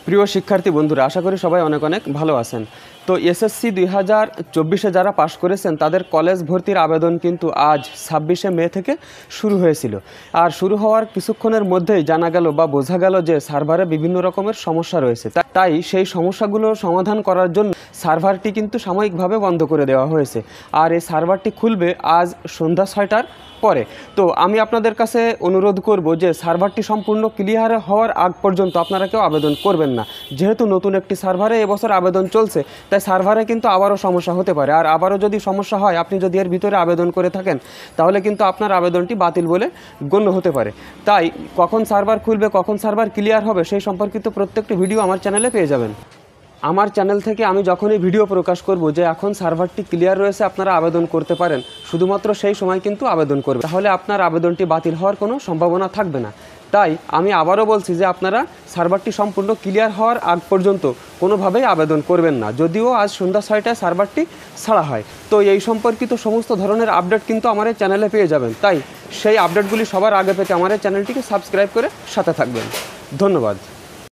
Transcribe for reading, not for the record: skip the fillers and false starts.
প্রিয় শিক্ষার্থী বন্ধুরা, আশা করি সবাই অনেক অনেক ভালো আছেন। তো এসএসসি 2024-এ যারা পাশ করেছেন তাদের কলেজ ভর্তির আবেদন কিন্তু আজ 26শে মে থেকে শুরু হয়েছিল। আর শুরু হওয়ার কিছুক্ষণের মধ্যেই জানা গেল বা বোঝা গেল যে সার্ভারে বিভিন্ন রকমের সমস্যা রয়েছে। তাই সেই সমস্যাগুলো সমাধান করার জন্য সার্ভারটি কিন্তু সাময়িকভাবে বন্ধ করে দেওয়া হয়েছে। আর এই সার্ভারটি খুলবে আজ সন্ধ্যা 6টার পরে। তো আমি আপনাদের কাছে অনুরোধ করব যে সার্ভারটি সম্পূর্ণ ক্লিয়ার হওয়ার আগ পর্যন্ত আপনারা কেউ আবেদন করবেন না। যেহেতু নতুন একটি সার্ভারে এবছর আবেদন চলছে, তাই সার্ভারে কিন্তু আবারও সমস্যা হতে পারে। আর আবারও যদি সমস্যা হয়, আপনি যদি এর ভিতরে আবেদন করে থাকেন, তাহলে কিন্তু আপনার আবেদনটি বাতিল বলে গণ্য হতে পারে। তাই কখন সার্ভার খুলবে, কখন সার্ভার ক্লিয়ার হবে, সেই সম্পর্কিত প্রত্যেকটি ভিডিও আমার চ্যানেলে পেয়ে যাবেন। আমার চ্যানেল থেকে আমি যখনই ভিডিও প্রকাশ করব যে এখন সার্ভারটি ক্লিয়ার রয়েছে, আপনারা আবেদন করতে পারেন, শুধুমাত্র সেই সময় কিন্তু আবেদন করবেন, তাহলে আপনার আবেদনটি বাতিল হওয়ার কোনো সম্ভাবনা থাকবে না। তাই আমি আবারও বলছি যে আপনারা সার্ভারটি সম্পূর্ণ ক্লিয়ার হওয়ার আগ পর্যন্ত কোনোভাবেই আবেদন করবেন না, যদিও আজ সন্ধ্যা 6টায় সার্ভারটি ছাড়া হয়। তো এই সম্পর্কিত সমস্ত ধরনের আপডেট কিন্তু আমার এই চ্যানেলে পেয়ে যাবেন। তাই সেই আপডেটগুলি সবার আগে পেতে আমার এই চ্যানেলটিকে সাবস্ক্রাইব করে সাথে থাকবেন। ধন্যবাদ।